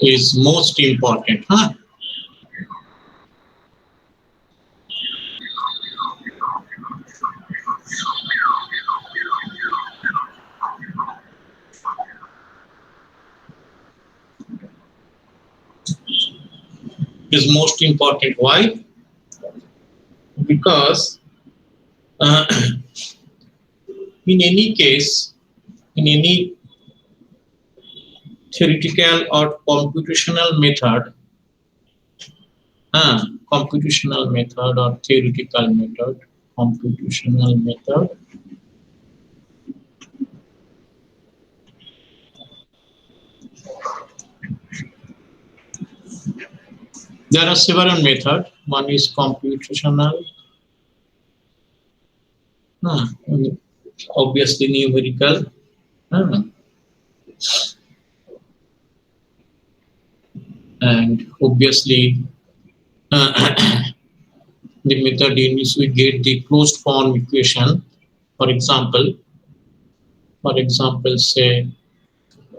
is most important, huh? Is most important. Why? Because uh, in any case, in any theoretical or computational method, computational method or theoretical method, computational method, there are several methods. One is computational, uh, obviously numerical, uh, and obviously the method in which we get the closed form equation. For example, say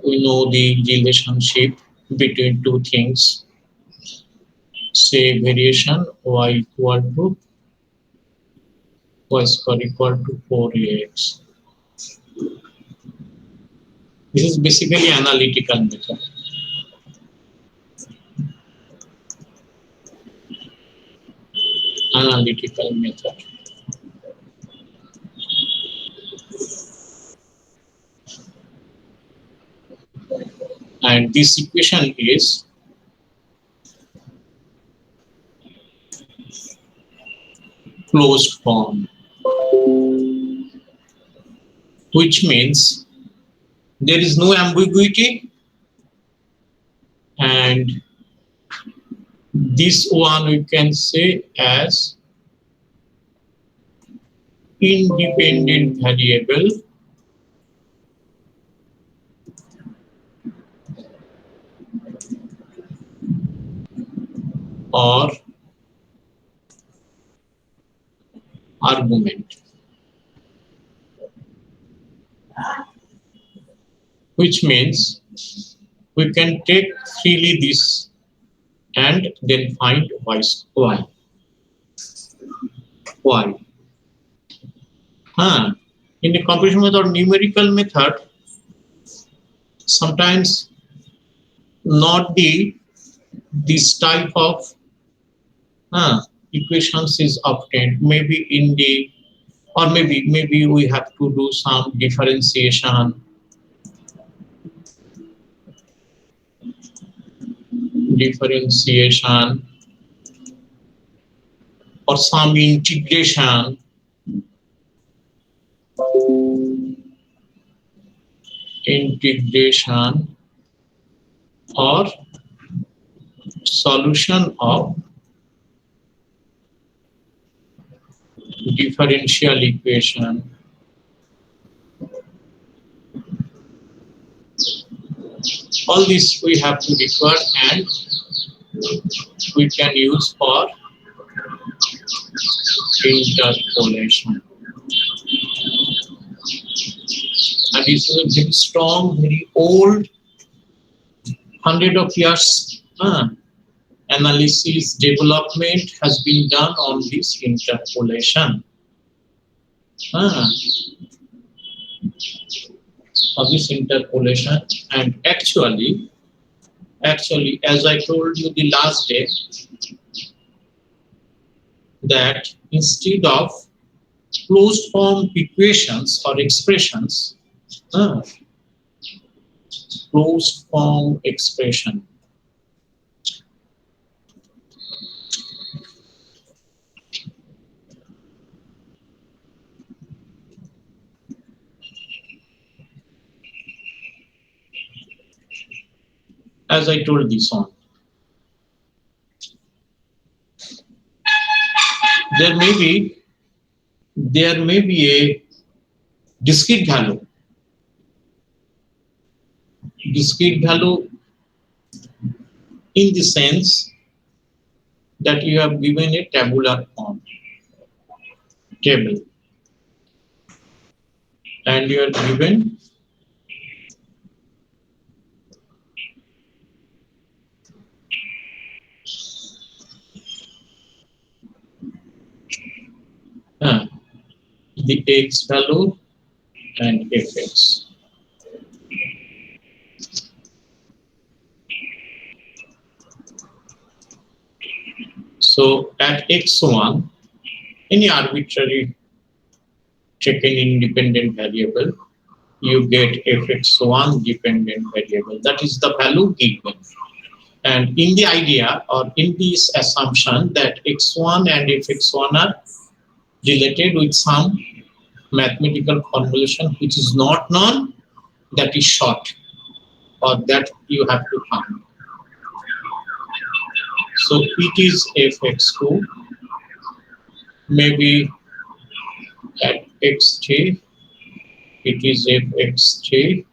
we know the relationship between two things, say variation y equal to y square equal to 4ax. This is basically analytical method. Analytical method. And this equation is closed form, which means there is no ambiguity, and this one we can say as independent variable or argument, which means we can take freely this and then find y. Why? In the computation method or numerical method, sometimes not this type of equations is obtained. Maybe in the or maybe we have to do some differentiation or some integration or solution of differential equation. All this we have to require and we can use for interpolation. And this is a very strong, very old, 100 of years analysis development has been done on this interpolation. Of this interpolation, and actually, as I told you the last day, that instead of closed form equations or expressions, closed form expression, as I told this one, there may be a discrete value. Discrete value in the sense that you have given a tabular form table and you are given the x value and fx. So at x1, any arbitrary taken independent variable, you get fx1 dependent variable. That is the value given. And in the idea or in this assumption that x1 and fx1 are related with some mathematical convolution which is not known, that is short, or that you have to find. So it is fx2, maybe at xt, it is fxt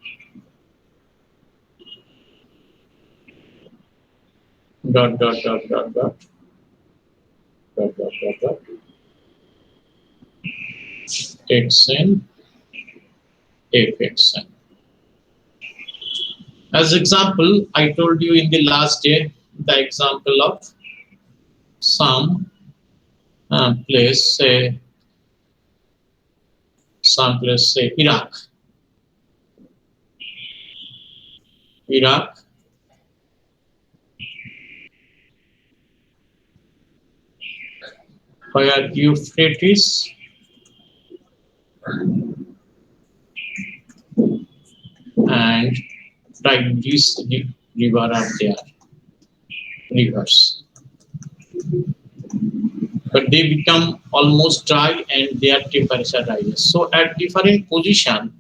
dot dot dot dot dot dot dot dot dot xn fxn. As example, I told you in the last day the example of some place, say Iraq. Where Euphrates and Tigris river are there, rivers. But they become almost dry and their temperature rises. So at different position,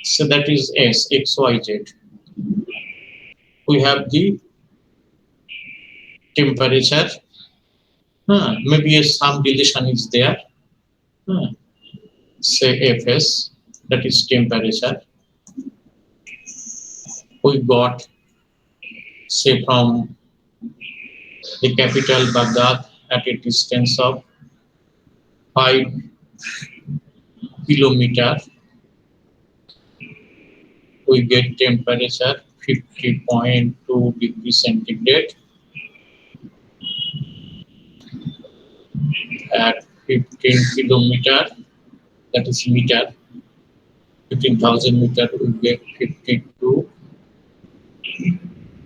so that is S, X, Y, Z, we have the temperature. Maybe some relation is there. Say Fs, that is temperature. We got, say, from the capital Baghdad at a distance of 5 kilometers. We get temperature 50.2 degrees centigrade at 15 kilometers, that is meter, 15,000 meters, we get 52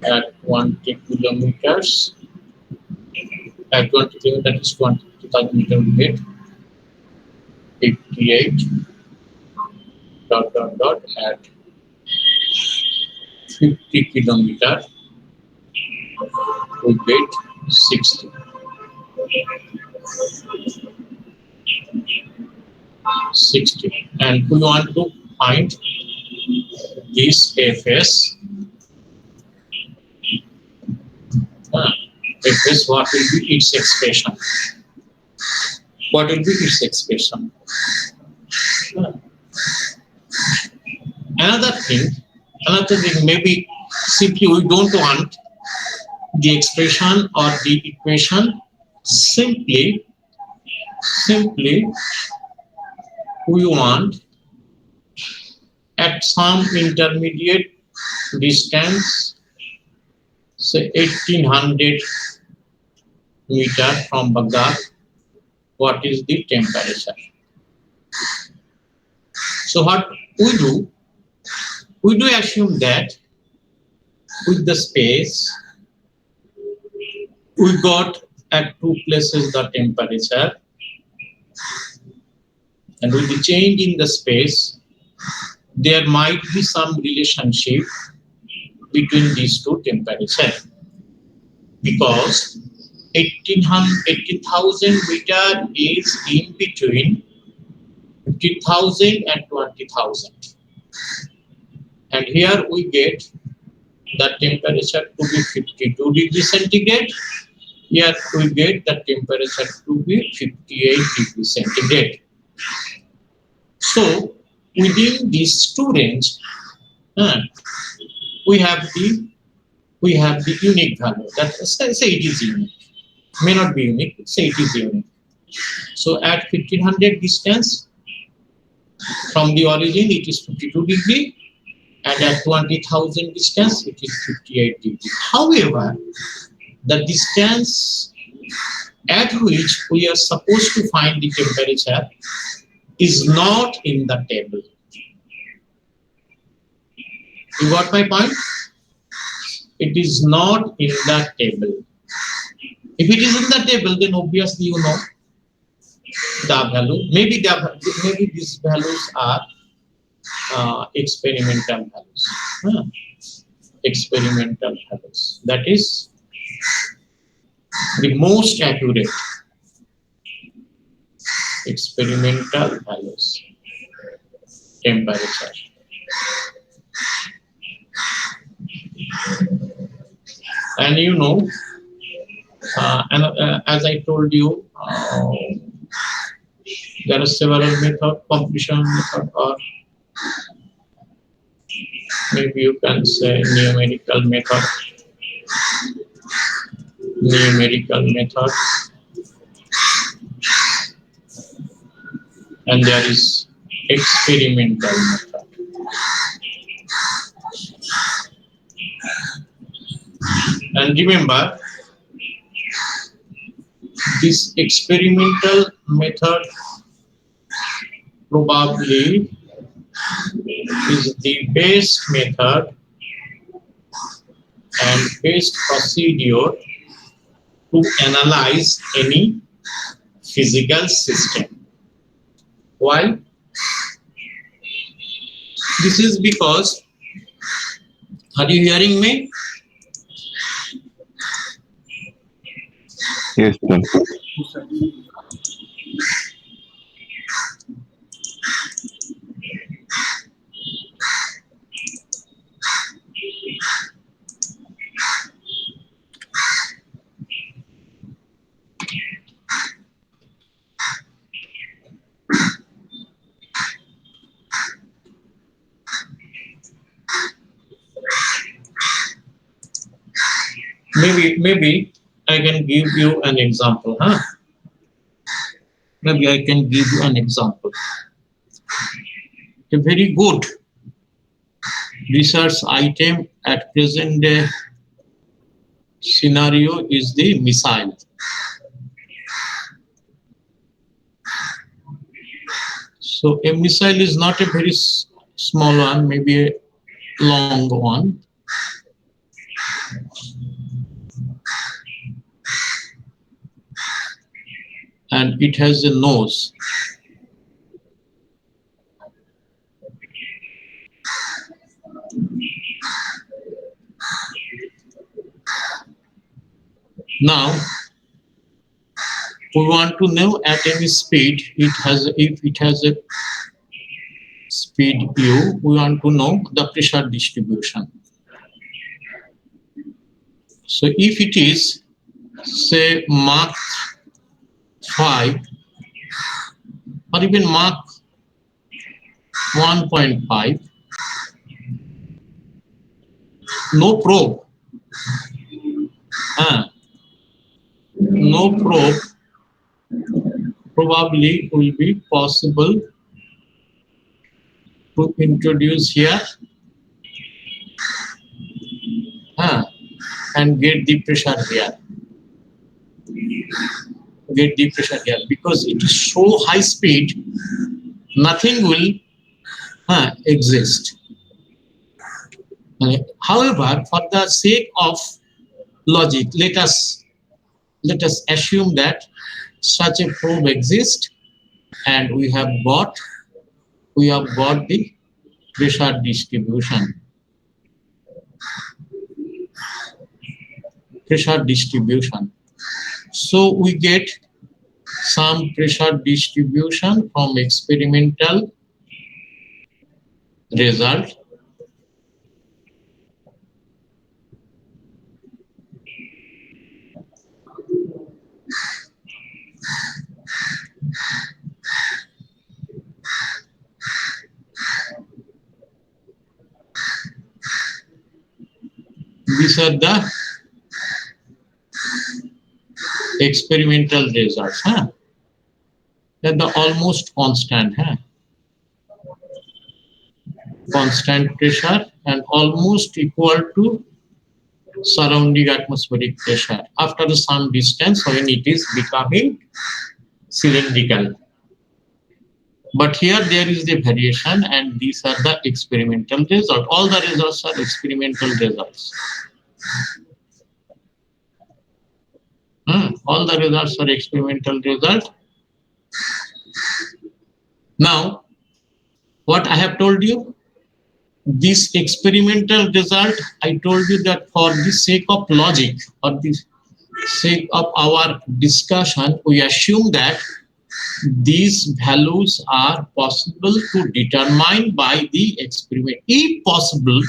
at 20 kilometers. At 20 kilometers, that is 20,000 meters, we get 58 dot dot dot at 50 kilometers, we get 60. 60. And we want to find this Fs. Fs, what will be its expression? What will be its expression? Another thing, maybe simply we don't want the expression or the equation. Simply we want at some intermediate distance, say 1800 meters from Baghdad, what is the temperature? So what we do assume that with the space, we got at two places the temperature, and with the change in the space, there might be some relationship between these two temperatures, because 80,000 meters is in between 50,000 and 20,000, and here we get the temperature to be 52 degrees centigrade. Here we get the temperature to be 58 degrees centigrade. So within these two range, we have the unique value. That say it is unique. May not be unique. Say it is unique. So at 1500 distance from the origin, it is 52 degree, and at 20,000 distance, it is 58 degree. However, the distance at which we are supposed to find the temperature is not in the table. You got my point? It is not in the table. If it is in the table, then obviously you know the value. Maybe these values are experimental values. Experimental values. That is the most accurate experimental values. Temperature. And you know, as I told you, there are several methods, completion method, or maybe you can say numerical method. Numerical method. And there is experimental method. And remember, this experimental method probably is the best method and best procedure to analyze any physical system. Why? This is because, are you hearing me? Yes, sir. Maybe I can give you an example, huh? Maybe I can give you an example. A very good research item at present day scenario is the missile. So a missile is not a very small one, maybe a long one. And it has a nose. Now, we want to know at any speed, if it has a speed u, we want to know the pressure distribution. So if it is, say, Mach 5 or even Mach 1.5, no probe, no probe probably will be possible to introduce here and get the pressure here. Get the pressure here because it is so high speed, nothing will exist. However, for the sake of logic, let us assume that such a probe exists, and we have got the pressure distribution. Pressure distribution. So we get some pressure distribution from experimental result. These are the experimental results. They're the almost constant. Constant pressure and almost equal to surrounding atmospheric pressure after some distance when it is becoming cylindrical. But here there is the variation, and these are the experimental results. All the results are experimental results. All the results are experimental results. Now, what I have told you, this experimental result, I told you that for the sake of logic or the sake of our discussion, we assume that these values are possible to determine by the experiment. If possible,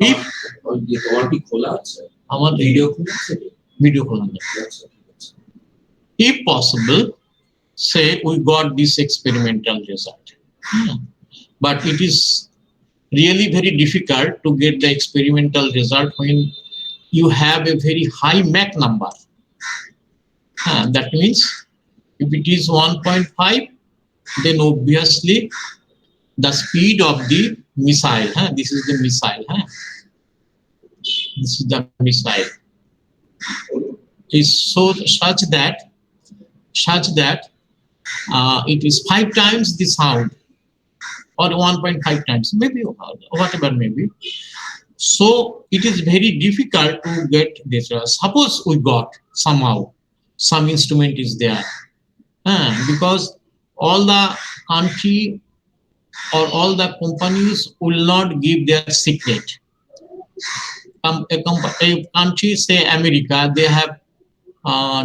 if if possible, say we got this experimental result. But it is really very difficult to get the experimental result when you have a very high Mach number. That means if it is 1.5, then obviously the speed of the missile, this is the missile, this is the missile, is so such that it is 5 times the sound, or 1.5 times, maybe whatever maybe. So it is very difficult to get this. Suppose we got somehow some instrument is there, because all the country or all the companies will not give their secret. A country, say America, they have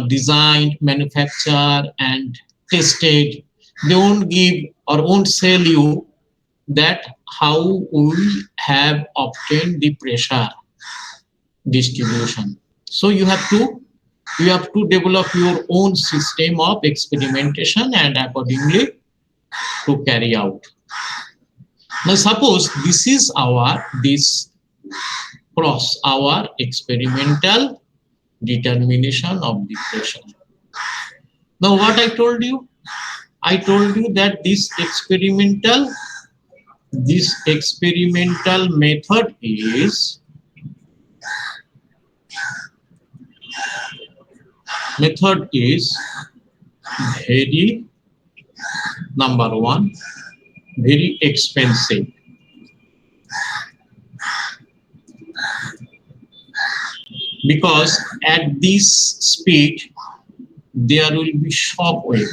designed, manufactured, and tested. They won't give or won't sell you that how we have obtained the pressure distribution. So you have to develop your own system of experimentation and accordingly to carry out. Now suppose this is our experimental determination of the pressure. Now what I told you? I told you that this experimental method is very, number one, very expensive. Because at this speed there will be shock wave.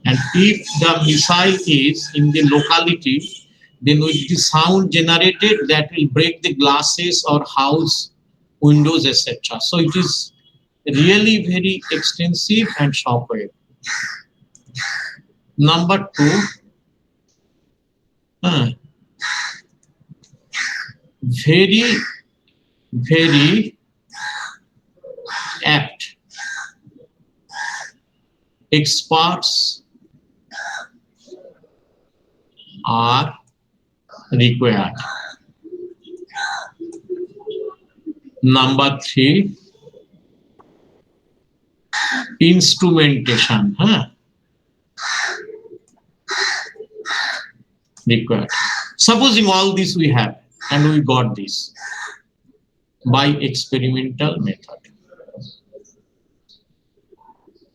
And if the missile is in the locality, then with the sound generated, that will break the glasses or house windows, etc. So it is really very extensive and shock wave. Number two, very apt. Experts are required. Number three, instrumentation required. Supposing all this we have and we got this by experimental method.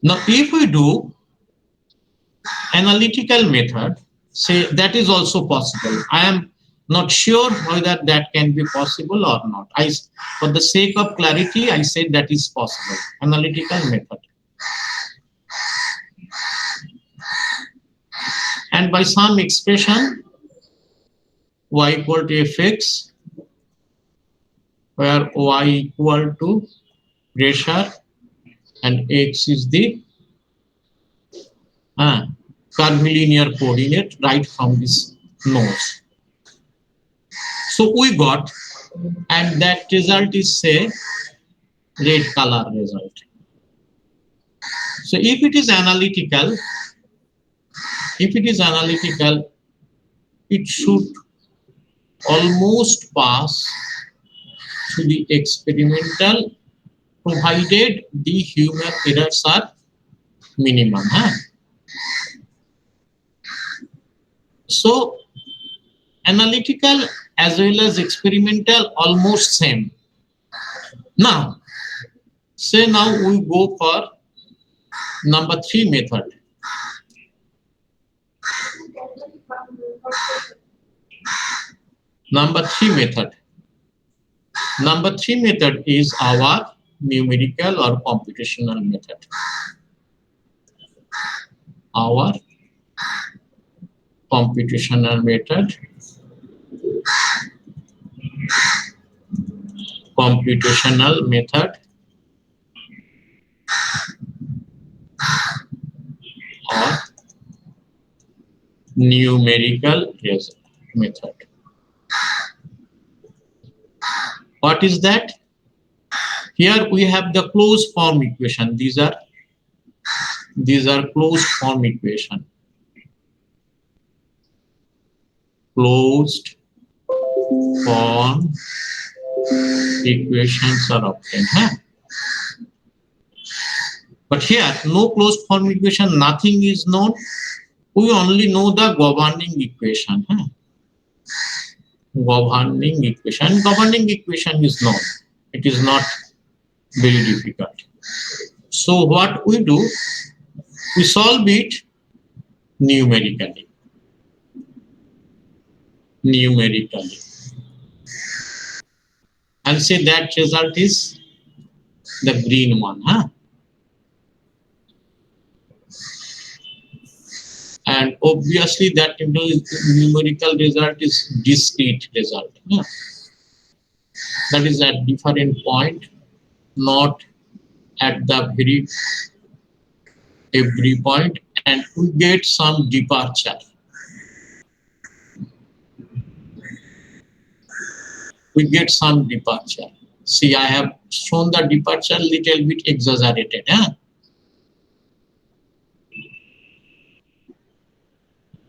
Now if we do analytical method, say that is also possible. I am not sure whether that can be possible or not. For the sake of clarity, I said that is possible. Analytical method. And by some expression, y equal to fx, where y equal to pressure and x is the curvilinear coordinate right from this nose. So we got, and that result is, say, red color result. So if it is analytical, it should almost pass to the experimental, provided the human errors are minimum. So analytical as well as experimental almost same. Now Say now we go for number 3 method. Number 3 method. Number 3 method is our numerical or computational method. Our computational method. Computational method or numerical method. What is that? Here we have the closed form equation. These are closed form equation. Closed form equations are obtained. But here no closed form equation, nothing is known. We only know the governing equation. Governing equation. Governing equation is known. It is not very difficult. So what we do, we solve it numerically. And say that result is the green one. And obviously that numerical result is discrete result. That is at different point, not at the every point, and we get some departure. We get some departure. See, I have shown the departure little bit exaggerated.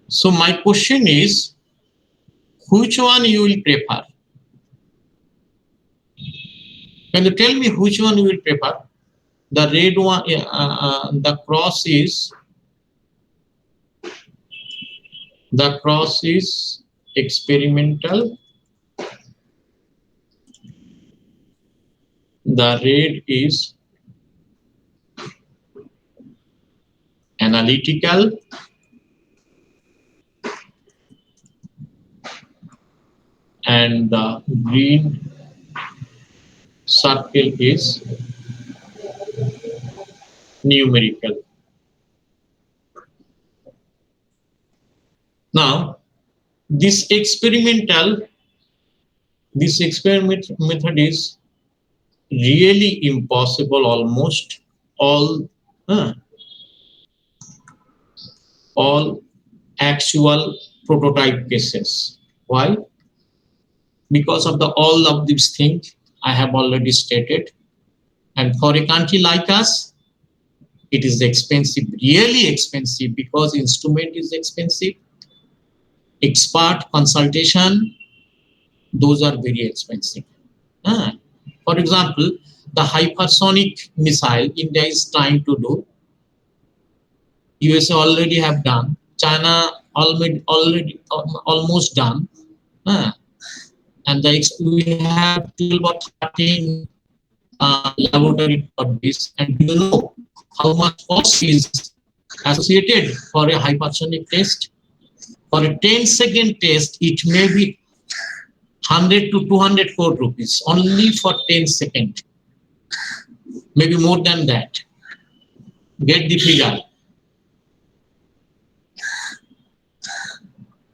So my question is, which one you will prefer? Can you tell me which one you will prefer? The red one, the cross is experimental. The red is analytical. And the green circle is numerical. Now, this experiment method is really impossible. Almost all actual prototype cases. Why? Because of all of these things I have already stated. And for a country like us, it is expensive, really expensive, because instrument is expensive. Expert consultation, those are very expensive. For example, the hypersonic missile India is trying to do, USA already have done, China already almost done. And we have 12 or 13 laboratory for this. And do you know how much cost is associated for a hypersonic test? For a 10-second test, it may be 100 to 200 crore rupees only for 10 seconds. Maybe more than that. Get the figure.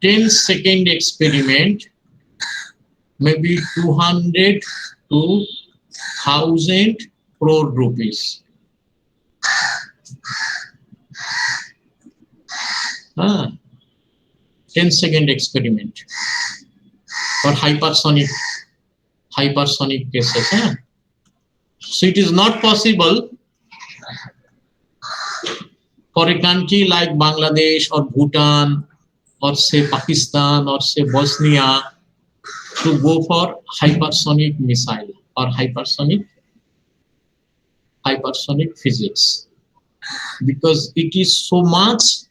10-second experiment, maybe 200 to 1,000 crore rupees. 10-second experiment for hypersonic cases. So it is not possible for a country like Bangladesh or Bhutan or say Pakistan or say Bosnia to go for hypersonic missile or hypersonic physics, because it is so much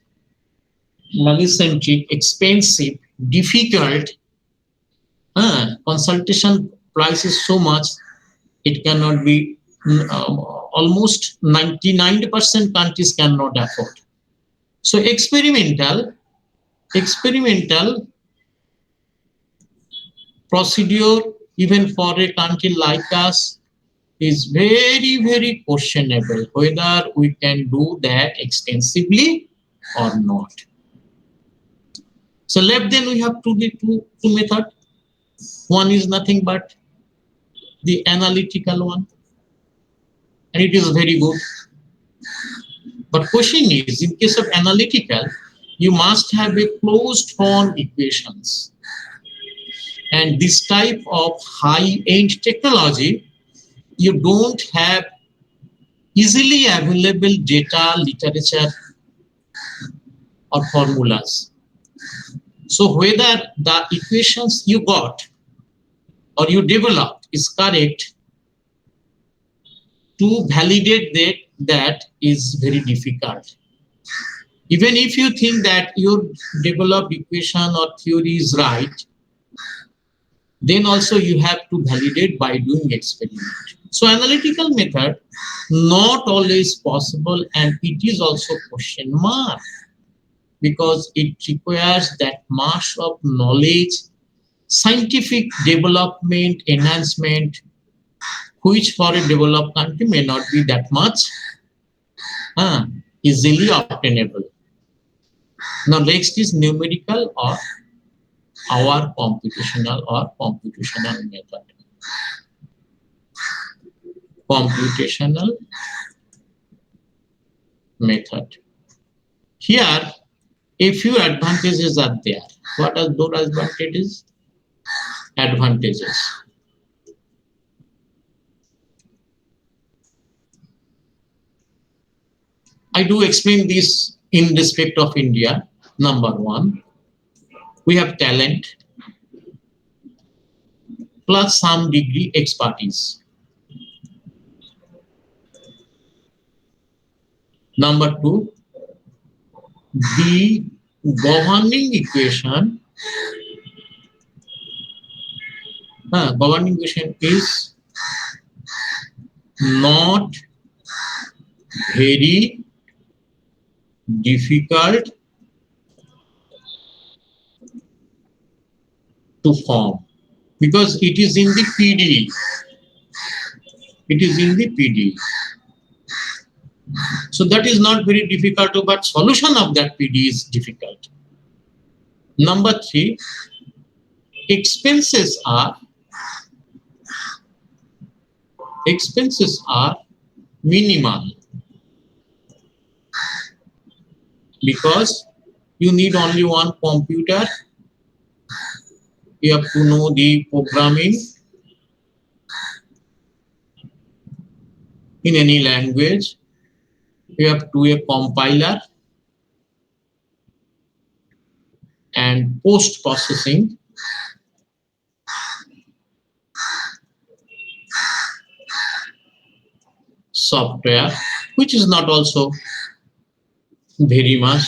money-centric, expensive, difficult. Consultation price is so much, it cannot be almost 99% countries cannot afford. So experimental procedure, even for a country like us, is very, very questionable whether we can do that extensively or not. So left then we have two methods. One is nothing but the analytical one, and it is very good. But question is, in case of analytical, you must have a closed form equations. And this type of high-end technology, you don't have easily available data, literature, or formulas. So whether the equations you got or you developed is correct, to validate that is very difficult. Even if you think that your developed equation or theory is right, then also you have to validate by doing experiment. So analytical method not always possible, and it is also question mark, because it requires that mass of knowledge, scientific development, enhancement, which for a developed country may not be that much easily obtainable. Now next is numerical or our computational method. Computational method. Here, a few advantages are there. What are those advantages? I do explain this in respect of India. Number one, we have talent plus some degree expertise. Number two, the governing equation is not very difficult to form because it is in the PDE. So that is not very difficult, but solution of that PDE is difficult. Number three, expenses are minimal because you need only one computer. You have to know the programming in any language. You have to do a compiler and post-processing. Software, which is not also very much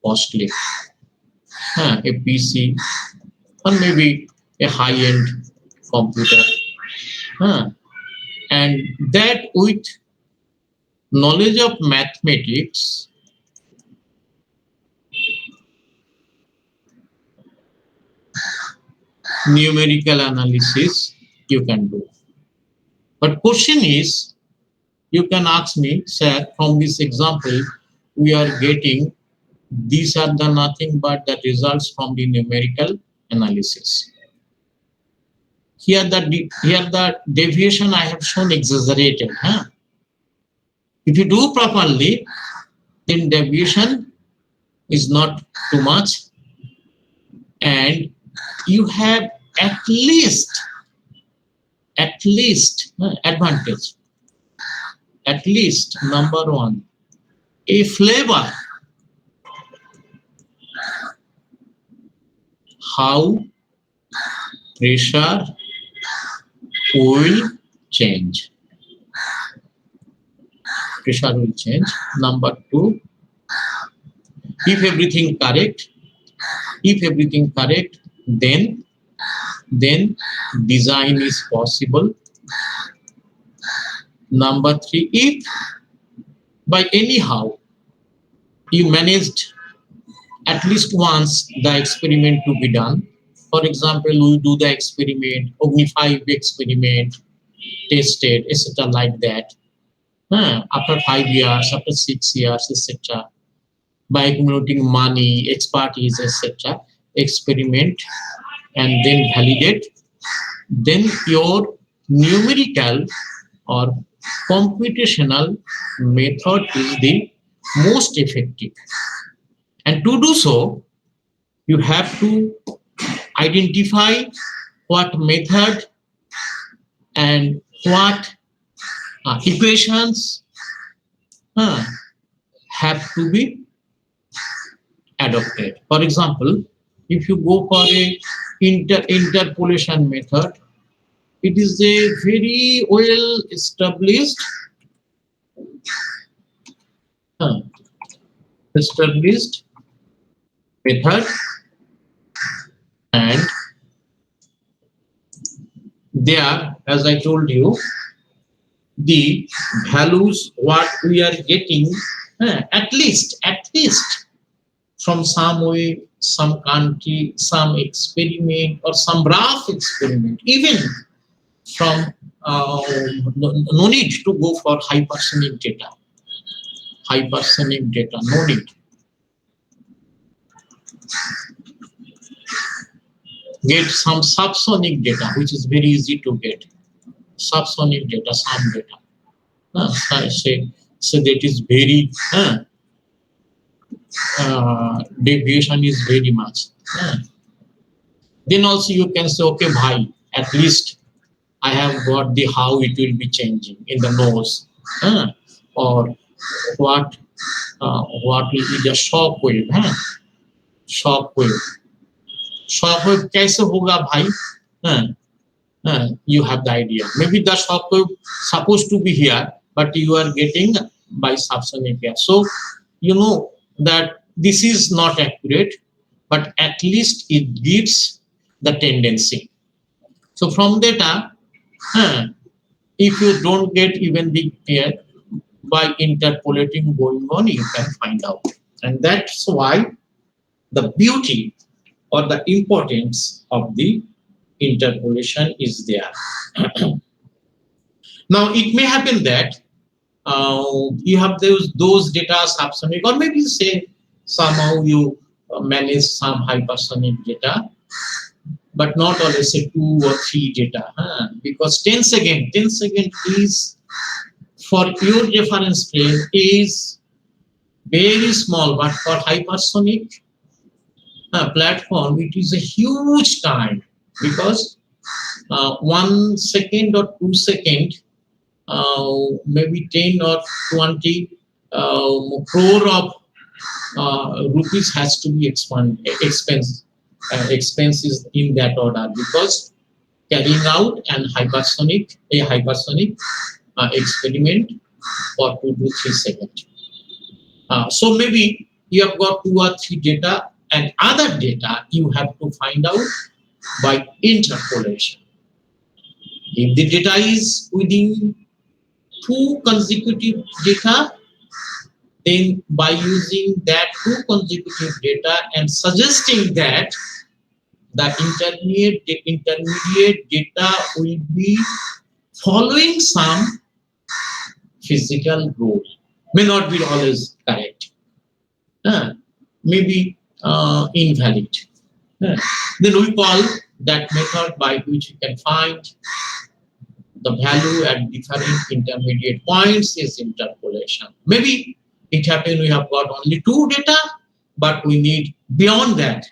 costly. A PC or maybe a high-end computer. And that with knowledge of mathematics, numerical analysis you can do. But question is, you can ask me, sir, from this example, we are getting, these are the nothing but the results from the numerical analysis. Here the deviation I have shown exaggerated. If you do properly, then deviation is not too much, and you have at least advantage. At least number one, a flavor how pressure will change. Number two, if everything correct, then design is possible. Number three, if by anyhow you managed at least once the experiment to be done. For example, we do the experiment, Ogni 5 experiment, tested, etc. like that. After 5 years, after 6 years, etc. By accumulating money, expertise, etc. Experiment and then validate. Then your numerical or computational method is the most effective. And to do so, you have to identify what method and what equations have to be adopted. For example, if you go for a interpolation method, it is a very well established method, and there, as I told you, the values what we are getting at least from some way, some country, some experiment or some rough experiment, even from no need to go for hypersonic data. No need. Get some subsonic data, which is very easy to get. Subsonic data, some data. So that is very deviation is very much. Then also you can say, okay, bhai, at least I have got the how it will be changing in the nose, or what will be the shock wave. Shock wave कैसे होगा भाई? You have the idea. Maybe the shock wave supposed to be here, but you are getting by subsonic here. So you know that this is not accurate, but at least it gives the tendency. So from data, if you don't get even the by interpolating going on, you can find out. And that's why the beauty or the importance of the interpolation is there. Now, it may happen that you have those data subsonic, or maybe say somehow you manage some hypersonic data, but not always say 2 or 3 data, because 10 second is for your reference frame is very small, but for hypersonic platform, it is a huge time, because 1 second or 2 second, maybe 10 or 20 crore of rupees has to be expenses in that order, because carrying out a hypersonic experiment for 2 to 3 seconds. So maybe you have got 2 or 3 data, and other data you have to find out by interpolation. If the data is within 2 consecutive data, then by using that 2 consecutive data and suggesting that the intermediate data will be following some physical rule, may not be always correct, maybe invalid. Then we call that method by which you can find the value at different intermediate points is interpolation. Maybe it happened we have got only 2 data, but we need beyond that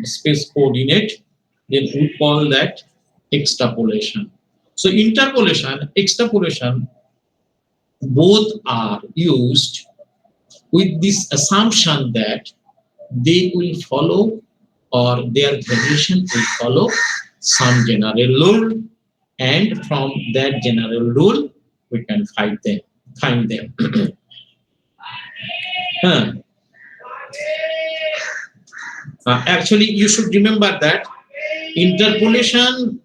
space coordinate, then we call that extrapolation. So interpolation, extrapolation, both are used with this assumption that they will follow, or their variation will follow some general rule, and from that general rule we can find them. Actually, you should remember that interpolation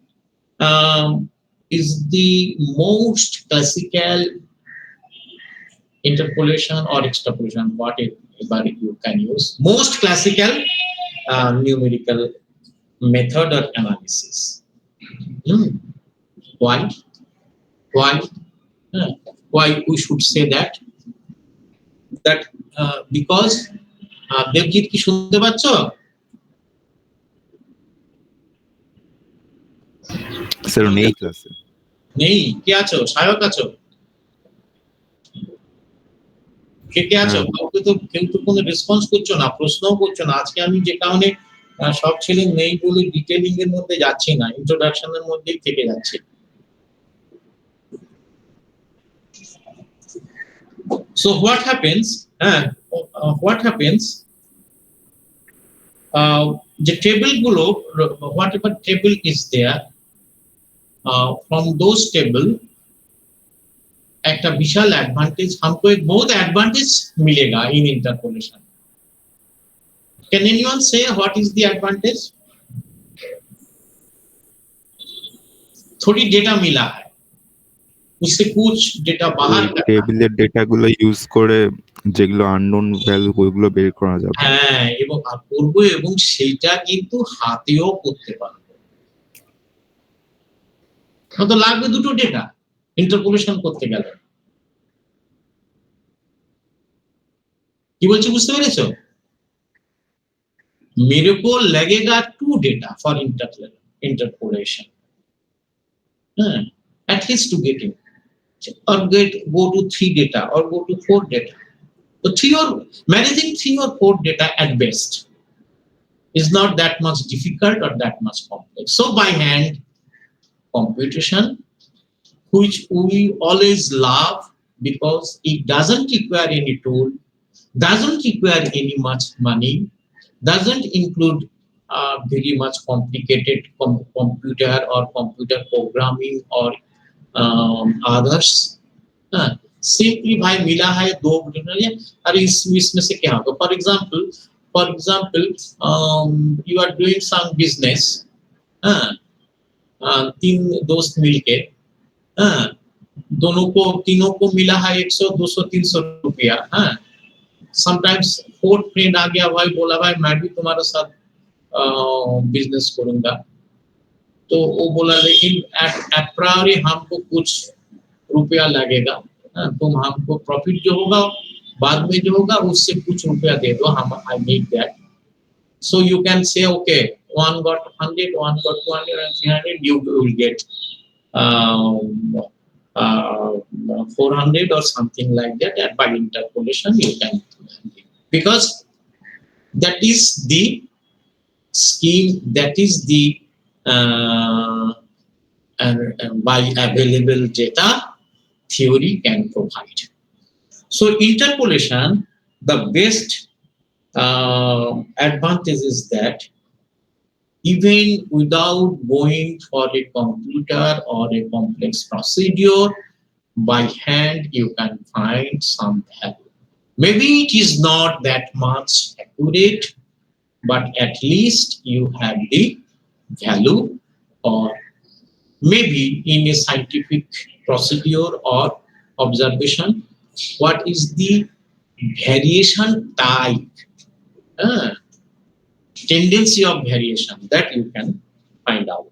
is the most classical interpolation or extrapolation, whatever you can use, most classical numerical method or analysis. Why? Why? Why we should say that? Because Debjit কি শুনতে পাচ্ছ? Sir নেই ক্লাসে। নেই? কে আছো? সায়ক আছো? কে আছো? কেউ তো কোনো রেসপন্স করছো না, প্রশ্নও করছো না। আজকে আমি যে কারণে সব ছেলে নেই বলে ডিটেইলিং এর মধ্যে যাচ্ছি না, ইন্ট্রোডাকশনের মধ্যেই থেকে যাচ্ছে। So what happens? The table গুলো, whatever table is there, from those table একটা বিশাল অ্যাডভান্টেজ, हमको एक बहुत एडवांटेज मिलेगा in interpolation. Can anyone say what is the advantage? थोड़ी डेटा मिला है, उससे कुछ डेटा बाहर টেবিলের ডেটাগুলো ইউজ করে যেগুলো আননোন ভ্যালু ওইগুলো বের করা যাবে। হ্যাঁ, এবং করব, এবং সেটা কিন্তু হাতেও করতে পারবো। তো লাগবে দুটো ডেটা ইন্টারপোলেশন করতে গেলে। কি বলছি বুঝতে পেরেছো? मेरे को लगेगा 2 data for interpolation, at least to get it, or go to 3 data or go to 4 data. So managing 3 or 4 data at best is not that much difficult or that much complex. So by hand computation, which we always love because it doesn't require any tool, doesn't require any much money, doesn't include very much complicated computer or computer programming or others. Simply भाई मिला है दो अरे इसमें से क्या होगा? For example, you are doing some business, 3 दोस्त मिलके, तीनों को मिला है 100, 200, 300 रुपया। समटाइम्स 4th फ्रेंड आ गया, भाई बोला भाई मैं भी तुम्हारे साथ बिजनेस करूंगा। तो वो बोला लेकिन एट प्रायोरी हमको कुछ रुपया लगेगा, तुम हमको प्रॉफिट जो होगा बाद में जो होगा उससे कुछ रुपया दे दो, हम I need that. So you can say okay, one got 100, one got 200 and 300, you will get 400 or something like that, and by interpolation you can, because that is the scheme, that is the by available data theory can provide. So interpolation, the best advantage is that even without going for a computer or a complex procedure, by hand you can find some value. Maybe it is not that much accurate, but at least you have the value, or maybe in a scientific procedure or observation, what is the variation type, tendency of variation, that you can find out.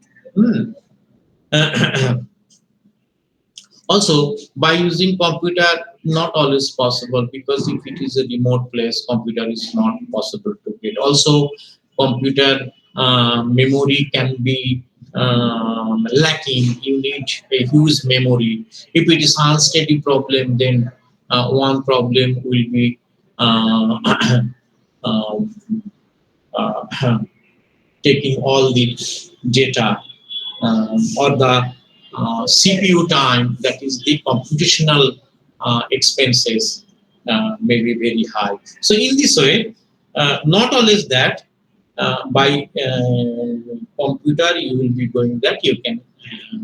Also, by using computer, not always possible, because if it is a remote place, computer is not possible to get. Also, computer memory can be lacking. You need a huge memory. If it is unsteady problem, then one problem will be taking all the data, or the CPU time, that is the computational expenses, may be very high. So in this way, not always that by computer you will be going that, you can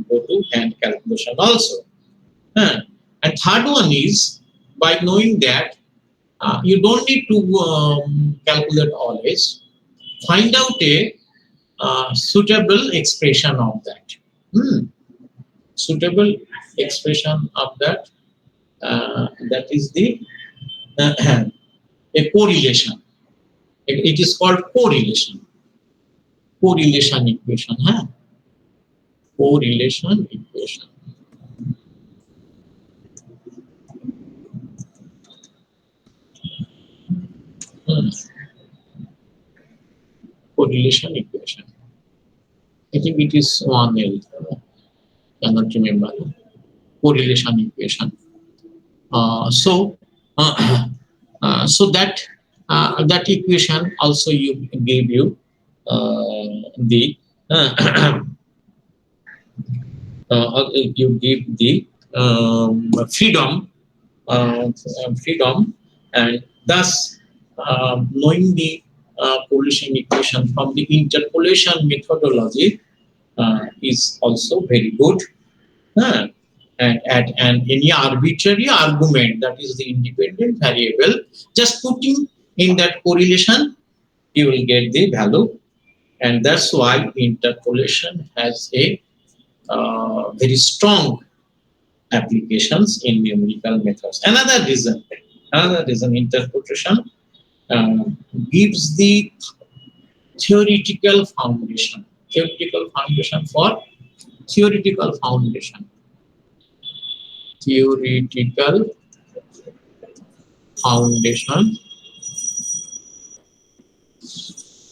go to hand calculation also. And third one is, by knowing that you don't need to calculate always, find out a suitable expression of that. suitable expression of that, that is the a correlation. It is called correlation equation. Correlation equation. Correlation equation. I think it is 1L. Cannot remember. Correlation equation. So that equation also gave you the you give the freedom, and thus knowing the correlation equation from the interpolation methodology is also very good. And any arbitrary argument, that is the independent variable, just putting in that correlation, you will get the value. And that's why interpolation has a very strong applications in numerical methods. Another reason interpolation gives the theoretical foundation for theoretical foundation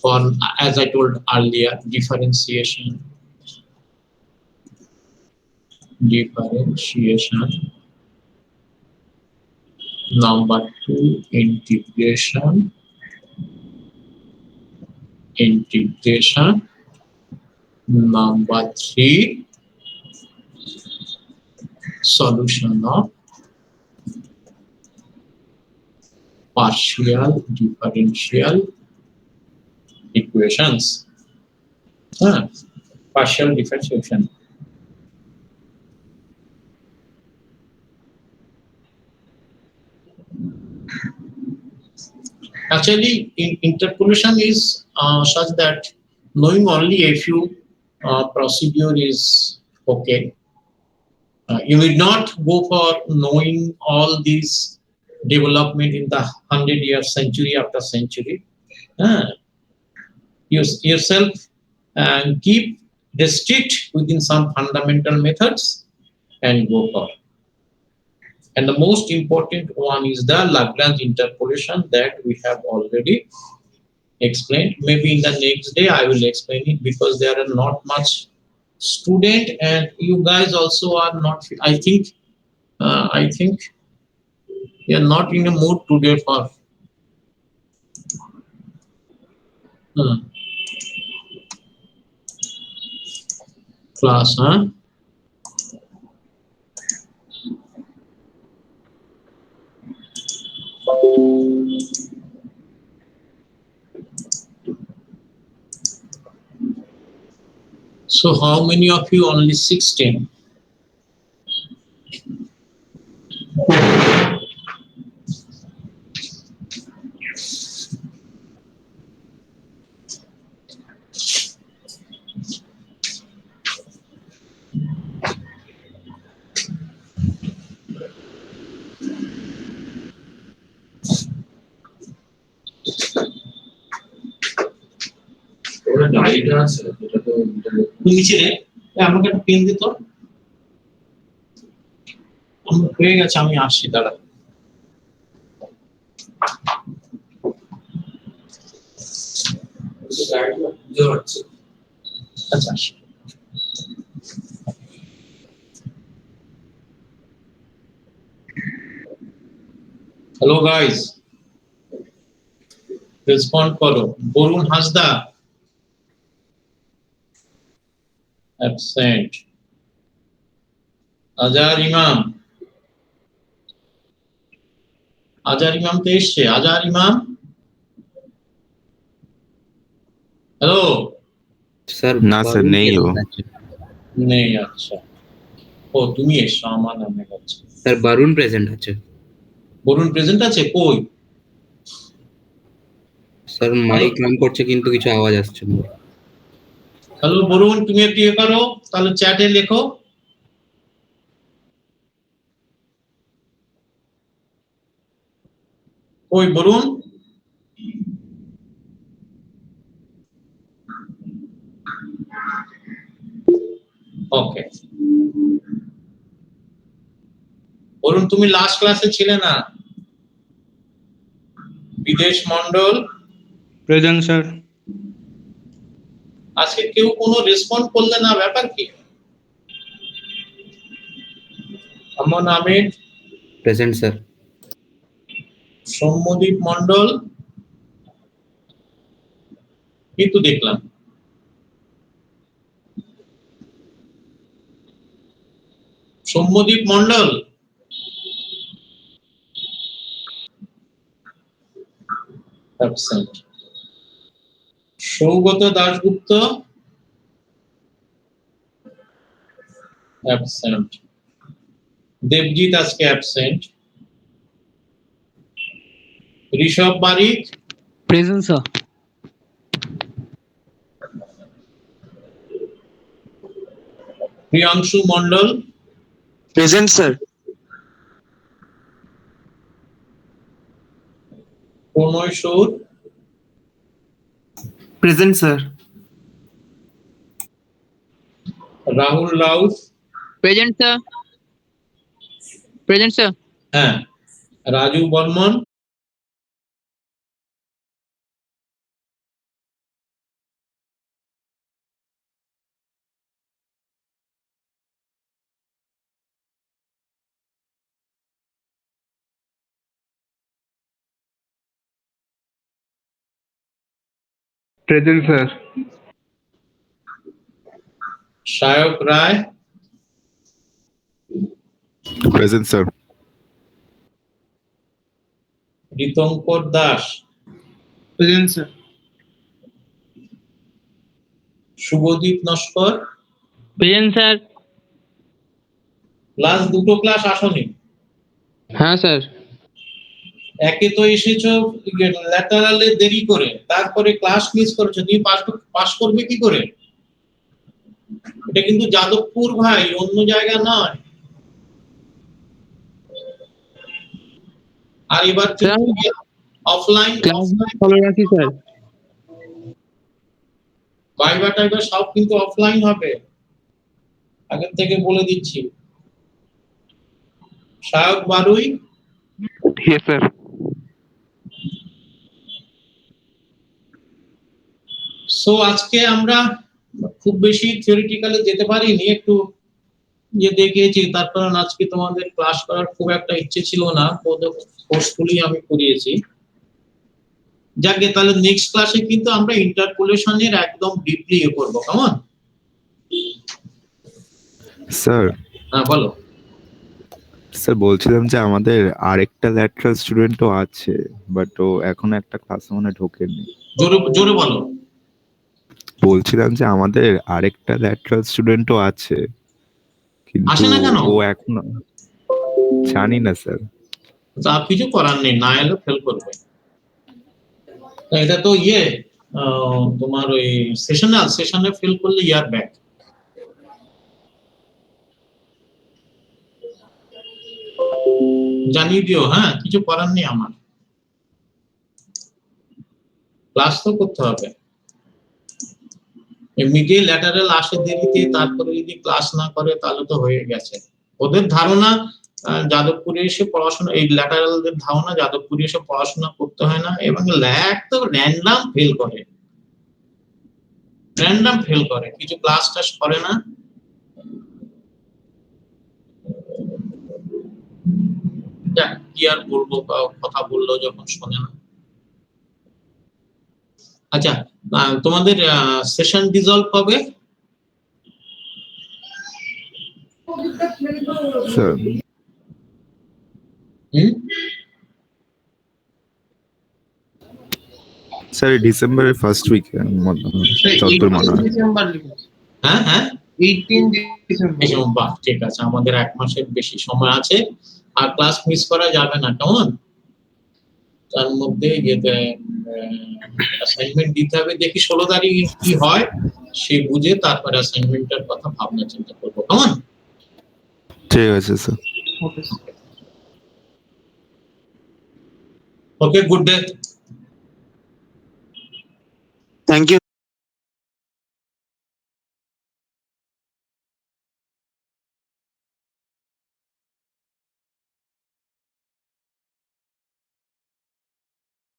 for, as I told earlier, differentiation. Number 2, integration. Number 3, solution of partial differential equations. Partial differentiation. Actually, interpolation is such that knowing only a few procedure is okay. You will not go for knowing all these development in the 100 years, century after century. Yourself and keep restrict within some fundamental methods and go for. And the most important one is the Lagrange interpolation that we have already explained. Maybe in the next day I will explain it, because there are not much student, and you guys also are not. I think you are not in a mood today for class, So how many of you? Only 16. নিচে রে আমাকে একটা pen দিত, হয়ে গেছে, আমি আসছি, দাঁড়া। আচ্ছা, হ্যালো গাইস, রেসপন্ড করো। বরুণ হাসদা absent. আজার ইমাম তো এসছে। আজার ইমাম, হ্যালো স্যার। না স্যার, নেই ও, নেই। আচ্ছা, ও তুমি এসছো, আমার নামে হচ্ছে। স্যার বরুণ প্রেজেন্ট আছে। বরুণ প্রেজেন্ট আছে? কই? স্যার মাইক অন করছে কিন্তু কিছু আওয়াজ আসছে না। হ্যালো বরুণ, তুমি একটু ইয়ে করো, তাহলে চ্যাটে লেখো। ওই বলুন। ওকে, বলুন তুমি লাস্ট ক্লাসে ছিলে না? বিদেশ মন্ডল, প্রেজেন্ট স্যার। আজকে কেউ কোনো রেসপন্ড করলে না, ব্যাপার কি? Aman Ahmed, present sir. সৌম্যদীপ মন্ডল, এই তো দেখলাম। সৌম্যদীপ মন্ডল, অ্যাবসেন্ট। সৌগত দাশগুপ্ত, অ্যাবসেন্ট। দেবজিৎ আজকে absent. Rishabh Barik, present sir. Priyanshu Mondal, present sir. Pranay Saur, present sir. Rahul Raut, Present, sir. Present, sir. হ্যাঁ, Raju Barman, present sir. Sayak Roy, present sir. Ritankar Das, present sir. Subhadip Naskar. Present, sir. Class দুটো ক্লাস আসনি, হ্যাঁ স্যার। একে তো এসেছো ল্যাটারালে দেরি করে, তারপরে ক্লাস মিস করেছো, তুমি পাস করবে কি করে? এটা কিন্তু যাদবপুর ভাই, অন্য জায়গা নয়। আর এবার অফলাইন ক্লাস ফলো রাখি স্যার। ভাইবা টাইবা সব কিন্তু অফলাইন হবে, আগের থেকে বলে দিচ্ছি। Sayak Barui, yes sir. So আজকে আমরা খুব বেশি থিওরিটিক্যালে যেতে পারিনি, একটু যে দেখিয়েছি, তার কারণ আজকে তোমাদের ক্লাস করার খুব একটা ইচ্ছে ছিল না, কোর্সগুলি আমি করিয়েছি। যাকে তাহলে নেক্সট ক্লাসে কিন্তু আমরা ইন্টারপোলেশনের একদম ডিপলি করবো, কেমন? স্যার, হ্যাঁ বলো। স্যার বলছিলাম যে আমাদের আরেকটা ল্যাটারাল স্টুডেন্টও আছে, বাট ও এখন একটা ক্লাসে মনে হয় ঢোকেনি। জোরে জোরে বলো। বলছিলাম যে আমাদের আরেকটা ল্যাটারাল স্টুডেন্টও আছে, কিন্তু আসে না কেন? ও এখনো জানি না স্যার। তা কিছু করার নেই, না এলে ফেল করবে। তা এটা তো তোমার ওই সেশনে ফেল করলে ইয়ার ব্যাক। জানিয়ে দিও, হ্যাঁ, কিছু করার নেই আমার, ক্লাস তো করতে হবে। এমনিতেই ল্যাটারাল আসে দেরিতে, তারপরে যদি ক্লাস না করে তাহলে তো হয়ে গেছে। ওদের ধারণা যাদবপুরে এসে পড়াশোনা, এই ল্যাটারালদের ধারণা যাদবপুরে এসে পড়াশোনা করতে হয় না, এবং ল্যাট তো র্যান্ডাম ফেল করে, কিছু ক্লাস টাস করে না। যাক, কি আর বলবো, কথা বললেও যখন শোনে না। আচ্ছা, তোমাদের সেশন ডিসলভ কবে? স্যার স্যার ডিসেম্বরের ফার্স্ট উইকে যতদূর মনে হয়। হ্যাঁ হ্যাঁ, 18 ডিসেম্বর। বাহ, ঠিক আছে, আমাদের 1 মাসের বেশি সময় আছে, আর ক্লাস মিস করা যাবে না, কেমন? তার মধ্যে অ্যাসাইনমেন্ট দিতে হবে, দেখি 16 তারিখ কি হয়, সে বুঝে তারপরে অ্যাসাইনমেন্টের কথা ভাবনা চিন্তা করবো, কেমন? ঠিক আছে sir. Okay. Okay, good day. Thank you.